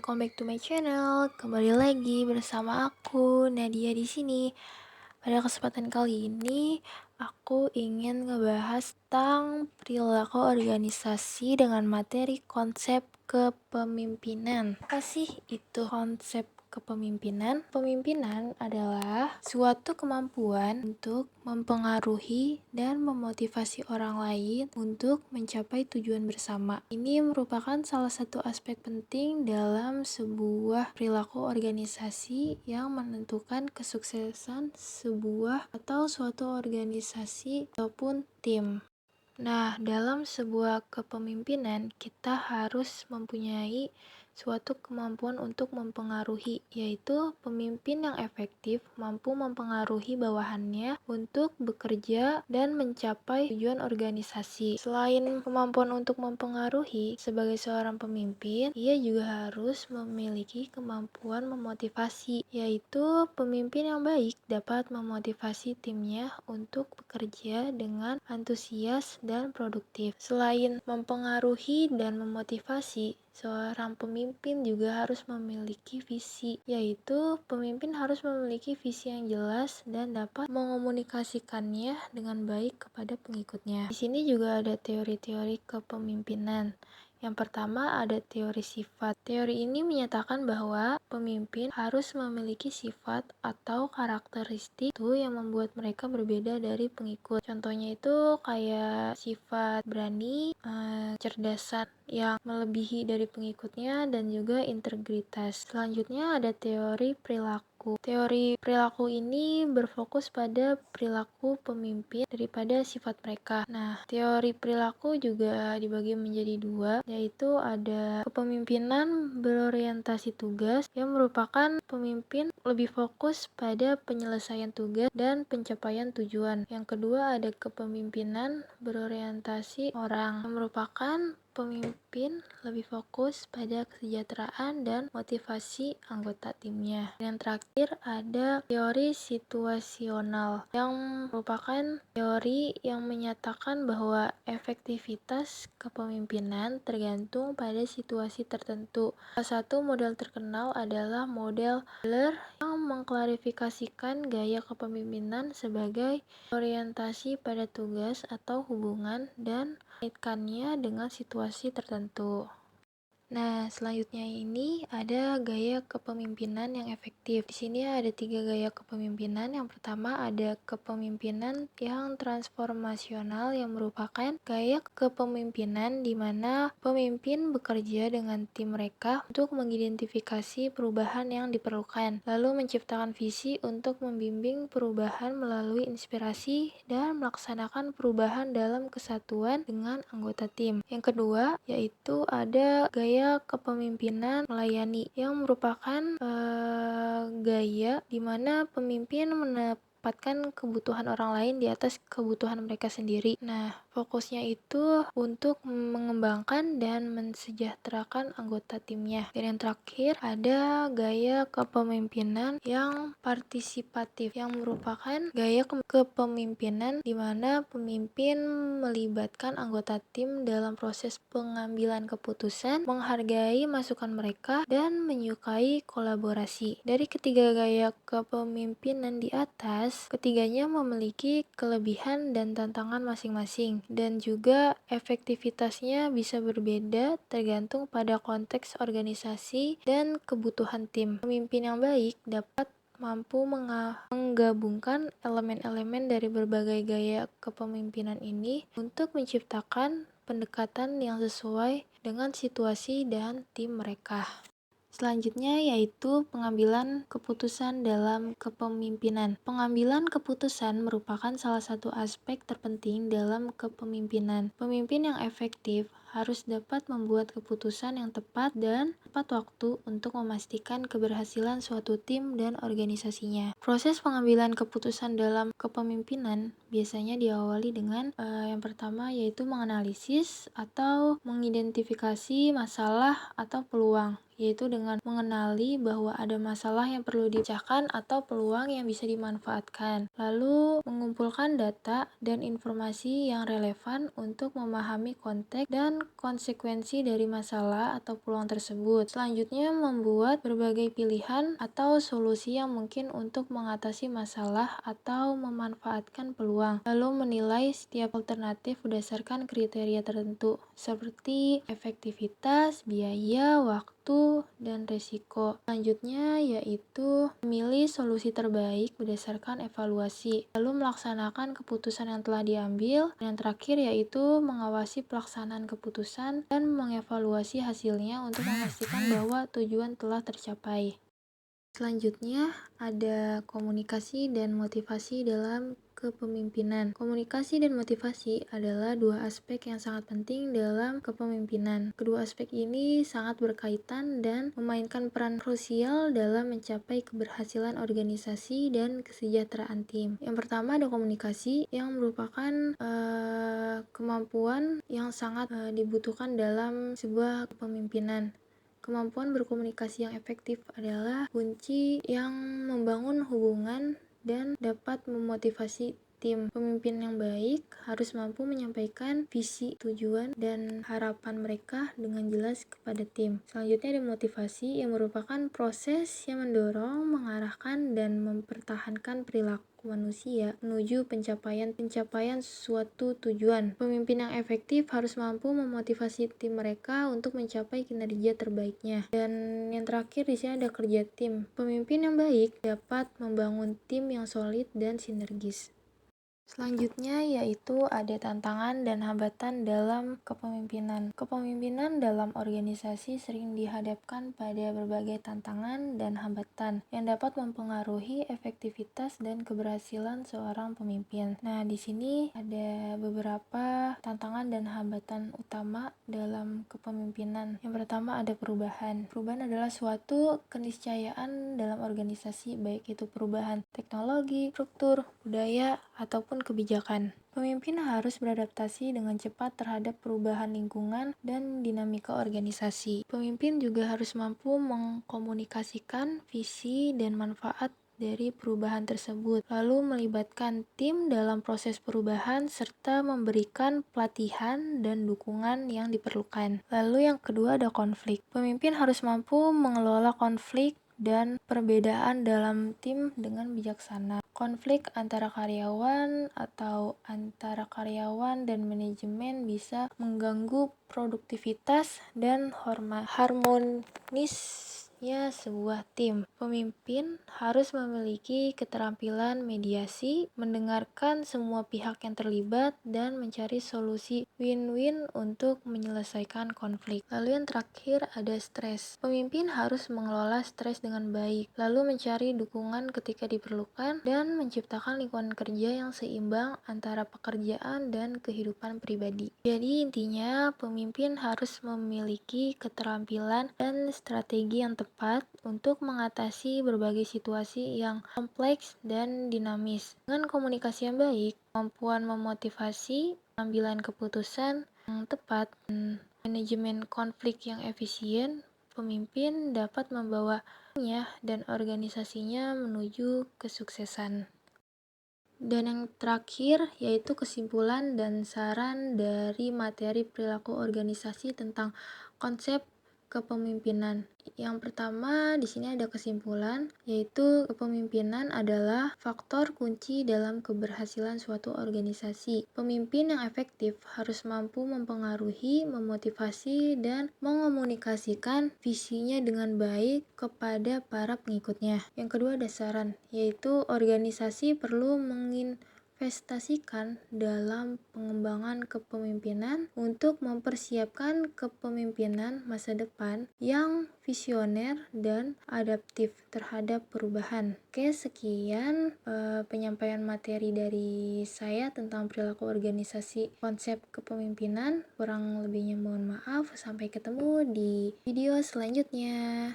welcome back to my channel. Kembali lagi bersama aku Nadia di sini. Pada kesempatan kali ini, aku ingin ngebahas tentang perilaku organisasi dengan materi konsep kepemimpinan. Apa sih itu konsep kepemimpinan? Pemimpinan adalah suatu kemampuan untuk mempengaruhi dan memotivasi orang lain untuk mencapai tujuan bersama. Ini merupakan salah satu aspek penting dalam sebuah perilaku organisasi yang menentukan kesuksesan sebuah atau suatu organisasi ataupun tim. Nah, dalam sebuah kepemimpinan, kita harus mempunyai suatu kemampuan untuk mempengaruhi, yaitu pemimpin yang efektif mampu mempengaruhi bawahannya untuk bekerja dan mencapai tujuan organisasi. Selain kemampuan untuk mempengaruhi, sebagai seorang pemimpin, ia juga harus memiliki kemampuan memotivasi, yaitu pemimpin yang baik dapat memotivasi timnya untuk bekerja dengan antusias dan produktif. Selain mempengaruhi dan memotivasi, seorang pemimpin juga harus memiliki visi, yaitu pemimpin harus memiliki visi yang jelas dan dapat mengomunikasikannya dengan baik kepada pengikutnya. Di sini juga ada teori-teori kepemimpinan. Yang pertama ada teori sifat. Teori ini menyatakan bahwa pemimpin harus memiliki sifat atau karakteristik itu yang membuat mereka berbeda dari pengikut. Contohnya itu kayak sifat berani, kecerdasan yang melebihi dari pengikutnya, dan juga integritas. Selanjutnya ada teori perilaku. Teori perilaku ini berfokus pada perilaku pemimpin daripada sifat mereka. Nah, teori perilaku juga dibagi menjadi dua, yaitu ada kepemimpinan berorientasi tugas yang merupakan pemimpin lebih fokus pada penyelesaian tugas dan pencapaian tujuan. Yang kedua ada kepemimpinan berorientasi orang yang merupakan pemimpin lebih fokus pada kesejahteraan dan motivasi anggota timnya. Dan yang terakhir ada teori situasional yang merupakan teori yang menyatakan bahwa efektivitas kepemimpinan tergantung pada situasi tertentu. Salah satu model terkenal adalah model Adler yang mengklarifikasikan gaya kepemimpinan sebagai orientasi pada tugas atau hubungan dan mengaitkannya dengan situasi tertentu. Nah, selanjutnya ini ada gaya kepemimpinan yang efektif. Di sini ada 3 gaya kepemimpinan. Yang pertama ada kepemimpinan yang transformasional yang merupakan gaya kepemimpinan di mana pemimpin bekerja dengan tim mereka untuk mengidentifikasi perubahan yang diperlukan, lalu menciptakan visi untuk membimbing perubahan melalui inspirasi dan melaksanakan perubahan dalam kesatuan dengan anggota tim. Yang kedua yaitu ada gaya kepemimpinan melayani yang merupakan gaya di mana pemimpin menempatkan kebutuhan orang lain di atas kebutuhan mereka sendiri. Nah, fokusnya itu untuk mengembangkan dan mensejahterakan anggota timnya. Dan yang terakhir ada gaya kepemimpinan yang partisipatif yang merupakan gaya kepemimpinan di mana pemimpin melibatkan anggota tim dalam proses pengambilan keputusan, menghargai masukan mereka, dan menyukai kolaborasi. Dari ketiga gaya kepemimpinan di atas, ketiganya memiliki kelebihan dan tantangan masing-masing, dan juga efektivitasnya bisa berbeda tergantung pada konteks organisasi dan kebutuhan tim. Pemimpin yang baik dapat mampu menggabungkan elemen-elemen dari berbagai gaya kepemimpinan ini untuk menciptakan pendekatan yang sesuai dengan situasi dan tim mereka. Selanjutnya yaitu pengambilan keputusan dalam kepemimpinan. Pengambilan keputusan merupakan salah satu aspek terpenting dalam kepemimpinan. Pemimpin yang efektif harus dapat membuat keputusan yang tepat dan tepat waktu untuk memastikan keberhasilan suatu tim dan organisasinya. Proses pengambilan keputusan dalam kepemimpinan biasanya diawali dengan yang pertama yaitu menganalisis atau mengidentifikasi masalah atau peluang yaitu dengan mengenali bahwa ada masalah yang perlu dipecahkan atau peluang yang bisa dimanfaatkan. Lalu mengumpulkan data dan informasi yang relevan untuk memahami konteks dan konsekuensi dari masalah atau peluang tersebut. Selanjutnya membuat berbagai pilihan atau solusi yang mungkin untuk mengatasi masalah atau memanfaatkan peluang. Lalu menilai setiap alternatif berdasarkan kriteria tertentu seperti efektivitas, biaya, waktu, dan resiko. Selanjutnya yaitu memilih solusi terbaik berdasarkan evaluasi, lalu melaksanakan keputusan yang telah diambil. Dan yang terakhir yaitu mengawasi pelaksanaan keputusan dan mengevaluasi hasilnya untuk memastikan bahwa tujuan telah tercapai. Selanjutnya, ada komunikasi dan motivasi dalam kepemimpinan. Komunikasi dan motivasi adalah dua aspek yang sangat penting dalam kepemimpinan. Kedua aspek ini sangat berkaitan dan memainkan peran krusial dalam mencapai keberhasilan organisasi dan kesejahteraan tim. Yang pertama ada komunikasi yang merupakan kemampuan yang sangat dibutuhkan dalam sebuah kepemimpinan. Kemampuan berkomunikasi yang efektif adalah kunci yang membangun hubungan dan dapat memotivasi tim. Pemimpin yang baik harus mampu menyampaikan visi, tujuan, dan harapan mereka dengan jelas kepada tim. Selanjutnya ada motivasi yang merupakan proses yang mendorong, mengarahkan, dan mempertahankan perilaku manusia menuju pencapaian suatu tujuan. Pemimpin yang efektif harus mampu memotivasi tim mereka untuk mencapai kinerja terbaiknya. Dan yang terakhir di sini ada kerja tim. Pemimpin yang baik dapat membangun tim yang solid dan sinergis. Selanjutnya yaitu ada tantangan dan hambatan dalam kepemimpinan. Kepemimpinan dalam organisasi sering dihadapkan pada berbagai tantangan dan hambatan yang dapat mempengaruhi efektivitas dan keberhasilan seorang pemimpin. Nah, di sini ada beberapa tantangan dan hambatan utama dalam kepemimpinan. Yang pertama ada perubahan. Perubahan adalah suatu keniscayaan dalam organisasi, baik itu perubahan teknologi, struktur, budaya, ataupun kebijakan. Pemimpin harus beradaptasi dengan cepat terhadap perubahan lingkungan dan dinamika organisasi. Pemimpin juga harus mampu mengkomunikasikan visi dan manfaat dari perubahan tersebut, lalu melibatkan tim dalam proses perubahan serta memberikan pelatihan dan dukungan yang diperlukan. Lalu yang kedua ada konflik. Pemimpin harus mampu mengelola konflik dan perbedaan dalam tim dengan bijaksana. Konflik antara karyawan dan manajemen bisa mengganggu produktivitas dan harmonisnya sebuah tim. Pemimpin harus memiliki keterampilan mediasi, mendengarkan semua pihak yang terlibat, dan mencari solusi win-win untuk menyelesaikan konflik. Lalu yang terakhir ada stres. Pemimpin harus mengelola stres dengan baik, lalu mencari dukungan ketika diperlukan, dan menciptakan lingkungan kerja yang seimbang antara pekerjaan dan kehidupan pribadi. Jadi intinya, pemimpin harus memiliki keterampilan dan strategi yang tepat untuk mengatasi berbagai situasi yang kompleks dan dinamis. Dengan komunikasi yang baik, kemampuan memotivasi, pengambilan keputusan yang tepat, dan manajemen konflik yang efisien, pemimpin dapat membawa timnya dan organisasinya menuju kesuksesan. Dan yang terakhir yaitu kesimpulan dan saran dari materi perilaku organisasi tentang konsep kepemimpinan. Yang pertama di sini ada kesimpulan, yaitu kepemimpinan adalah faktor kunci dalam keberhasilan suatu organisasi. Pemimpin yang efektif harus mampu mempengaruhi, memotivasi, dan mengomunikasikan visinya dengan baik kepada para pengikutnya. Yang kedua ada saran, yaitu organisasi perlu investasikan dalam pengembangan kepemimpinan untuk mempersiapkan kepemimpinan masa depan yang visioner dan adaptif terhadap perubahan. Oke, sekian penyampaian materi dari saya tentang perilaku organisasi konsep kepemimpinan. Kurang lebihnya mohon maaf. Sampai ketemu di video selanjutnya.